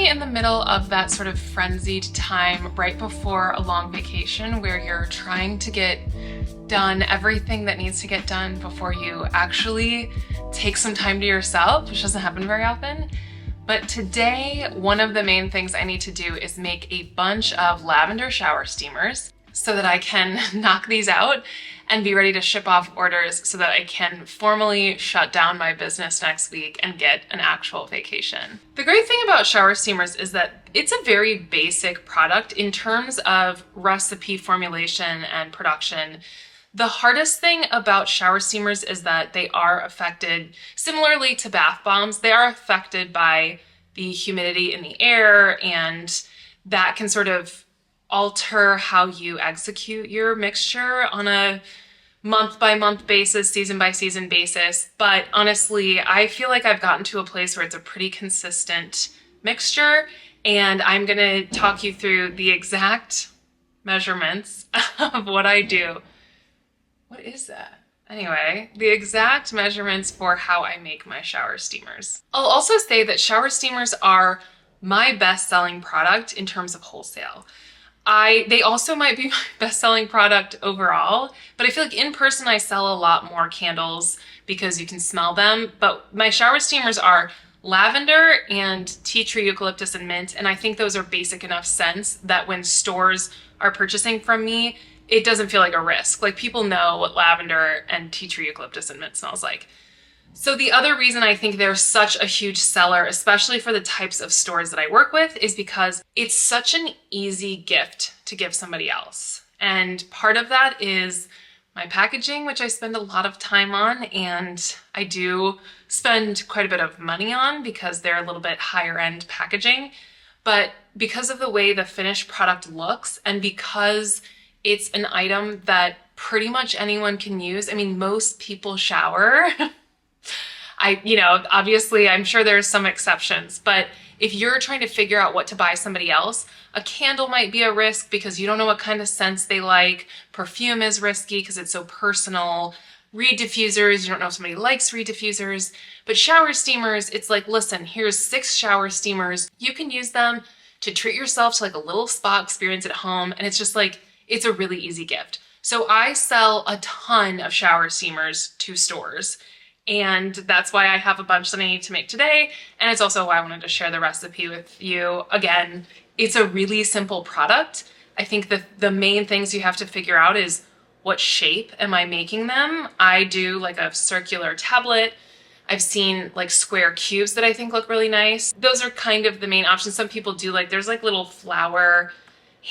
definitely in the middle of that sort of frenzied time right before a long vacation where you're trying to get done everything that needs to get done before you actually take some time to yourself, which doesn't happen very often. But today, one of the main things I need to do is make a bunch of lavender shower steamers so that I can knock these out and be ready to ship off orders so that I can formally shut down my business next week and get an actual vacation. The great thing about shower steamers is that it's a very basic product in terms of recipe formulation and production. The hardest thing about shower steamers is that they are affected, similarly to bath bombs, they are affected by the humidity in the air, and that can sort of alter how you execute your mixture on a month-by-month basis, season-by-season basis. But honestly, I feel like I've gotten to a place where it's a pretty consistent mixture, and I'm gonna talk you through the exact measurements of what I do. What is that? Anyway, the exact measurements for how I make my shower steamers. I'll also say that shower steamers are my best-selling product in terms of wholesale. They also might be my best-selling product overall, but I feel like in person I sell a lot more candles because you can smell them. But my shower steamers are lavender and tea tree, eucalyptus, and mint, and I think those are basic enough scents that when stores are purchasing from me, it doesn't feel like a risk. Like, people know what lavender and tea tree, eucalyptus, and mint smells like. So the other reason I think they're such a huge seller, especially for the types of stores that I work with, is because it's such an easy gift to give somebody else. And part of that is my packaging, which I spend a lot of time on, and I do spend quite a bit of money on because they're a little bit higher end packaging. But because of the way the finished product looks, and because it's an item that pretty much anyone can use, I mean, most people shower. Obviously, I'm sure there's some exceptions, but if you're trying to figure out what to buy somebody else, a candle might be a risk because you don't know what kind of scents they like. Perfume is risky because it's so personal. Reed diffusers, you don't know if somebody likes reed diffusers. But shower steamers, it's like, listen, here's 6 shower steamers. You can use them to treat yourself to like a little spa experience at home. And it's just like, it's a really easy gift. So I sell a ton of shower steamers to stores. And that's why I have a bunch that I need to make today. And it's also why I wanted to share the recipe with you. Again, it's a really simple product. I think the main things you have to figure out is what shape am I making them? I do like a circular tablet. I've seen like square cubes that I think look really nice. Those are kind of the main options. Some people do there's like little flower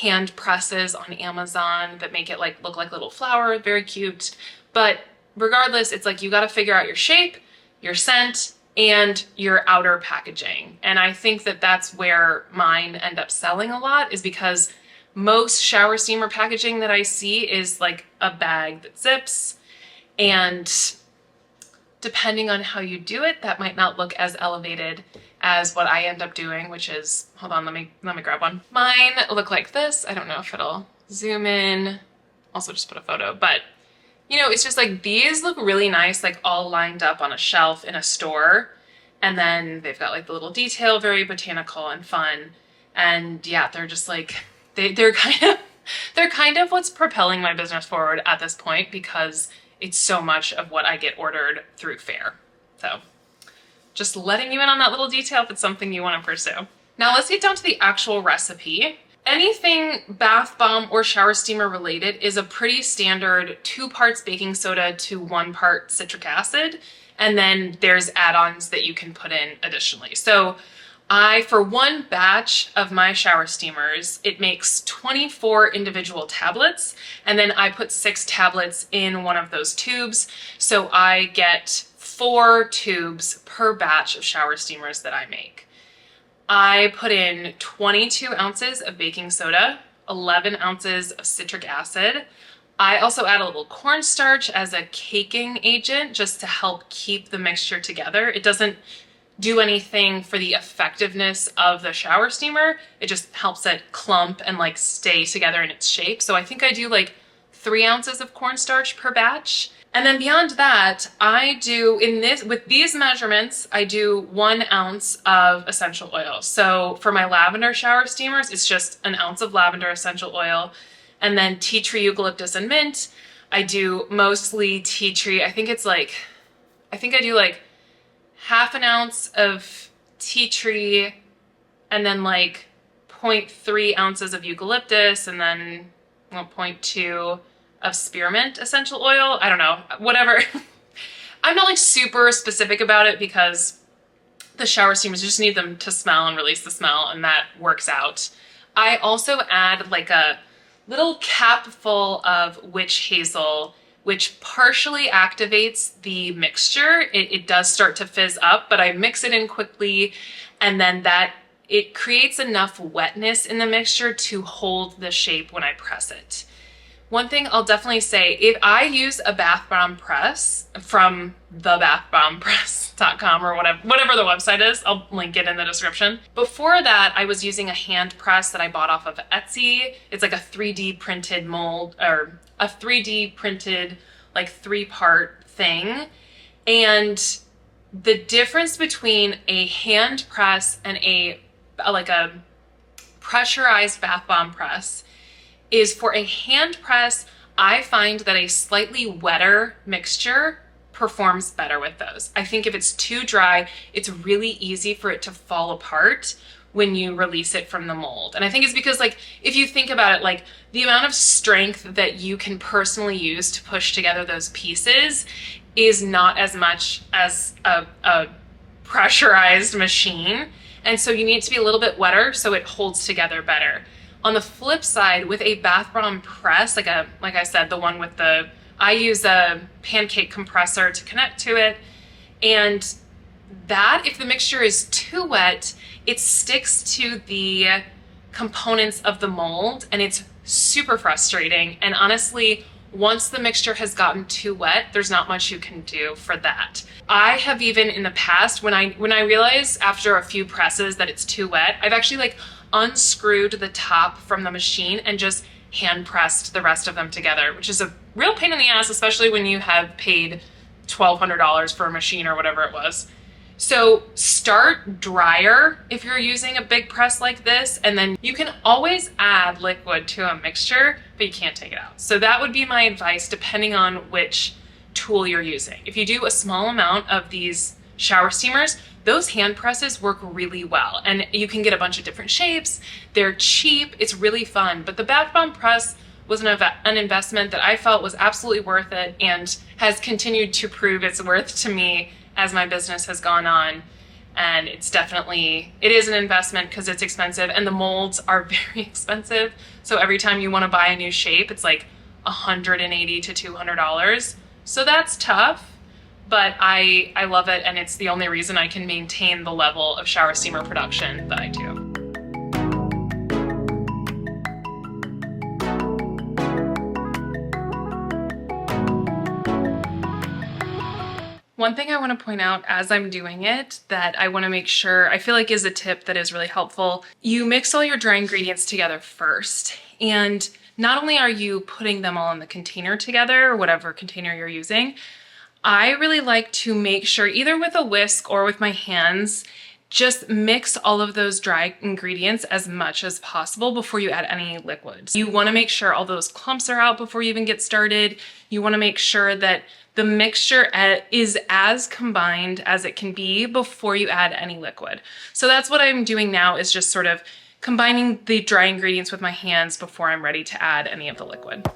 hand presses on Amazon that make it like look like little flower, very cute. But regardless, it's like you got to figure out your shape, your scent, and your outer packaging. And I think that that's where mine end up selling a lot, is because most shower steamer packaging that I see is like a bag that zips, and depending on how you do it, that might not look as elevated as what I end up doing, which is, hold on, let me grab one. Mine look like this. I don't know if it'll zoom in. Also just put a photo, but it's just like these look really nice, like all lined up on a shelf in a store. And then they've got like the little detail, very botanical and fun. And yeah, they're just like, they're kind of what's propelling my business forward at this point, because it's so much of what I get ordered through Fair. So just letting you in on that little detail if it's something you want to pursue. Now let's get down to the actual recipe. Anything bath bomb or shower steamer related is a pretty standard 2 parts baking soda to 1 part citric acid. And then there's add-ons that you can put in additionally. So for 1 batch of my shower steamers, it makes 24 individual tablets. And then I put 6 tablets in one of those tubes. So I get 4 tubes per batch of shower steamers that I make. I put in 22 ounces of baking soda, 11 ounces of citric acid. I also add a little cornstarch as a caking agent just to help keep the mixture together. It doesn't do anything for the effectiveness of the shower steamer. It just helps it clump and like stay together in its shape. So I think I do like 3 ounces of cornstarch per batch. And then beyond that, I do with these measurements, I do 1 ounce of essential oil. So for my lavender shower steamers, it's just an ounce of lavender essential oil. And then tea tree, eucalyptus, and mint. I do mostly tea tree. I think I do like half an ounce of tea tree and then like 0.3 ounces of eucalyptus and then 0.2 of spearmint essential oil. I don't know, whatever. I'm not like super specific about it because the shower steamers just need them to smell and release the smell, and that works out. I also add like a little cap full of witch hazel, which partially activates the mixture. It does start to fizz up, but I mix it in quickly, and then it creates enough wetness in the mixture to hold the shape when I press it. One thing I'll definitely say, if I use a bath bomb press from thebathbombpress.com or whatever the website is, I'll link it in the description. Before that, I was using a hand press that I bought off of Etsy. It's like a 3D printed mold, or a 3D printed like 3-part thing. And the difference between a hand press and a pressurized bath bomb press is, for a hand press, I find that a slightly wetter mixture performs better with those. I think if it's too dry, it's really easy for it to fall apart when you release it from the mold. And I think it's because, like, if you think about it, like the amount of strength that you can personally use to push together those pieces is not as much as a pressurized machine. And so you need it to be a little bit wetter so it holds together better. On the flip side, with a bath bomb press, like I said, the one with I use a pancake compressor to connect to it. And that, if the mixture is too wet, it sticks to the components of the mold, and it's super frustrating. And honestly, once the mixture has gotten too wet, there's not much you can do for that. I have even in the past, when I realize after a few presses that it's too wet, I've actually like unscrewed the top from the machine and just hand pressed the rest of them together, which is a real pain in the ass, especially when you have paid $1,200 for a machine or whatever it was. So start drier if you're using a big press like this, and then you can always add liquid to a mixture, but you can't take it out. So that would be my advice depending on which tool you're using. If you do a small amount of these shower steamers, those hand presses work really well, and you can get a bunch of different shapes. They're cheap, it's really fun, but the bath bomb press was an investment that I felt was absolutely worth it and has continued to prove its worth to me as my business has gone on. And it is an investment because it's expensive, and the molds are very expensive. So every time you want to buy a new shape, it's like $180 to $200. So that's tough. But I love it, and it's the only reason I can maintain the level of shower steamer production that I do. One thing I want to point out as I'm doing it that I want to make sure, I feel like is a tip that is really helpful. You mix all your dry ingredients together first, and not only are you putting them all in the container together, or whatever container you're using, I really like to make sure, either with a whisk or with my hands, just mix all of those dry ingredients as much as possible before you add any liquids. You want to make sure all those clumps are out before you even get started. You want to make sure that the mixture is as combined as it can be before you add any liquid. So that's what I'm doing now, is just sort of combining the dry ingredients with my hands before I'm ready to add any of the liquid.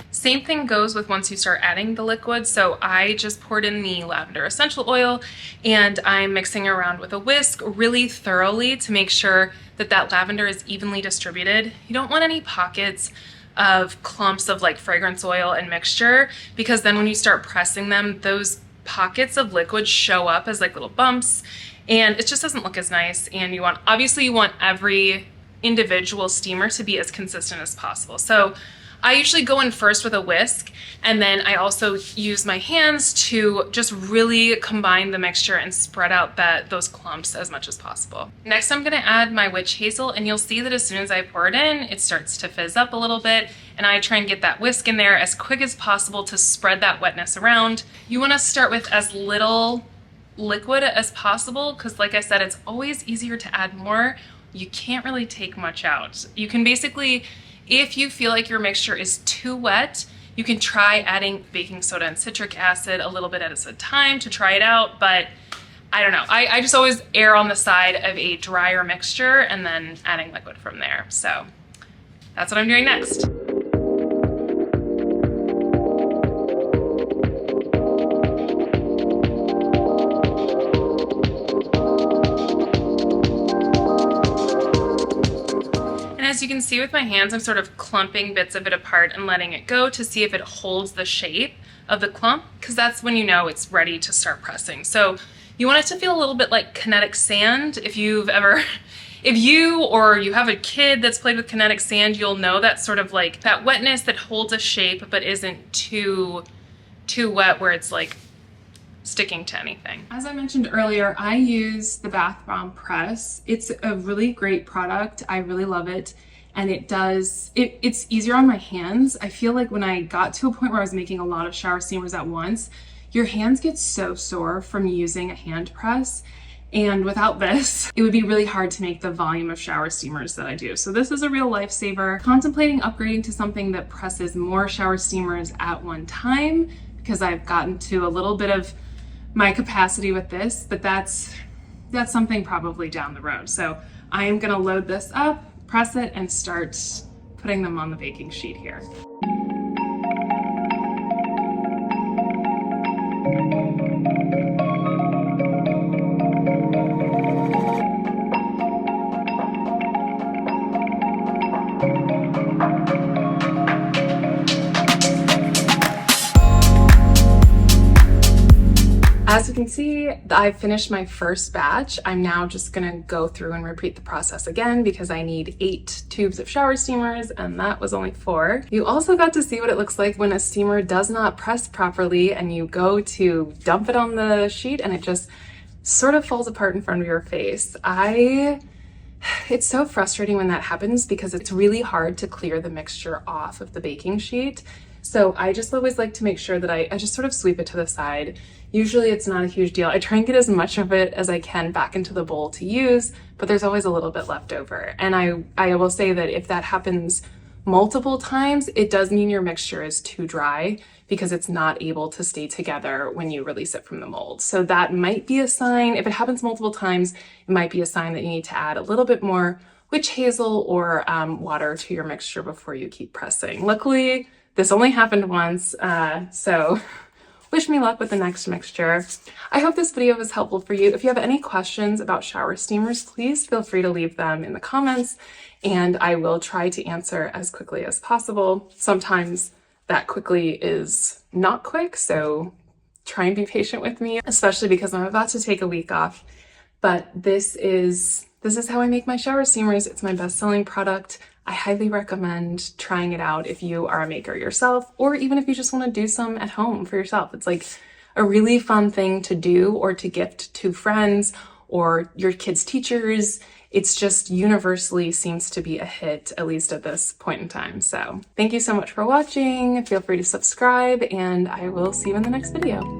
Same thing goes with once you start adding the liquid. So I just poured in the lavender essential oil, and I'm mixing around with a whisk really thoroughly to make sure that that lavender is evenly distributed. You don't want any pockets of clumps of like fragrance oil and mixture, because then when you start pressing them, those pockets of liquid show up as like little bumps, and it just doesn't look as nice. And obviously you want every individual steamer to be as consistent as possible. So I usually go in first with a whisk, and then I also use my hands to just really combine the mixture and spread out those clumps as much as possible. Next, I'm gonna add my witch hazel, and you'll see that as soon as I pour it in, it starts to fizz up a little bit, and I try and get that whisk in there as quick as possible to spread that wetness around. You wanna start with as little liquid as possible, because like I said, it's always easier to add more. You can't really take much out. You can basically, if you feel like your mixture is too wet, you can try adding baking soda and citric acid a little bit at a time to try it out, but I don't know. I just always err on the side of a drier mixture and then adding liquid from there. So that's what I'm doing next. As you can see with my hands, I'm sort of clumping bits of it apart and letting it go to see if it holds the shape of the clump, because that's when you know it's ready to start pressing. So you want it to feel a little bit like kinetic sand. If you have a kid that's played with kinetic sand, you'll know that sort of like that wetness that holds a shape but isn't too wet where it's like sticking to anything. As I mentioned earlier, I use the Bath Bomb Press. It's a really great product. I really love it. And it's easier on my hands. I feel like when I got to a point where I was making a lot of shower steamers at once, your hands get so sore from using a hand press. And without this, it would be really hard to make the volume of shower steamers that I do. So this is a real lifesaver. Contemplating upgrading to something that presses more shower steamers at one time, because I've gotten to a little bit of my capacity with this, but that's something probably down the road. So I am gonna load this up, press it, and start putting them on the baking sheet here. As you can see, I finished my first batch. I'm now just gonna go through and repeat the process again because I need 8 tubes of shower steamers and that was only 4. You also got to see what it looks like when a steamer does not press properly and you go to dump it on the sheet and it just sort of falls apart in front of your face. It's so frustrating when that happens because it's really hard to clear the mixture off of the baking sheet. So I just always like to make sure that I just sort of sweep it to the side. Usually it's not a huge deal. I try and get as much of it as I can back into the bowl to use, but there's always a little bit left over. And I will say that if that happens multiple times, it does mean your mixture is too dry because it's not able to stay together when you release it from the mold. So that might be a sign. If it happens multiple times, it might be a sign that you need to add a little bit more witch hazel or water to your mixture before you keep pressing. Luckily, this only happened once, so wish me luck with the next mixture. I hope this video was helpful for you. If you have any questions about shower steamers, please feel free to leave them in the comments and I will try to answer as quickly as possible. Sometimes that quickly is not quick, so try and be patient with me, especially because I'm about to take a week off. But this is how I make my shower steamers. It's my best-selling product. I highly recommend trying it out if you are a maker yourself, or even if you just want to do some at home for yourself. It's like a really fun thing to do or to gift to friends or your kids' teachers. It's just universally seems to be a hit, at least at this point in time. So thank you so much for watching. Feel free to subscribe and I will see you in the next video.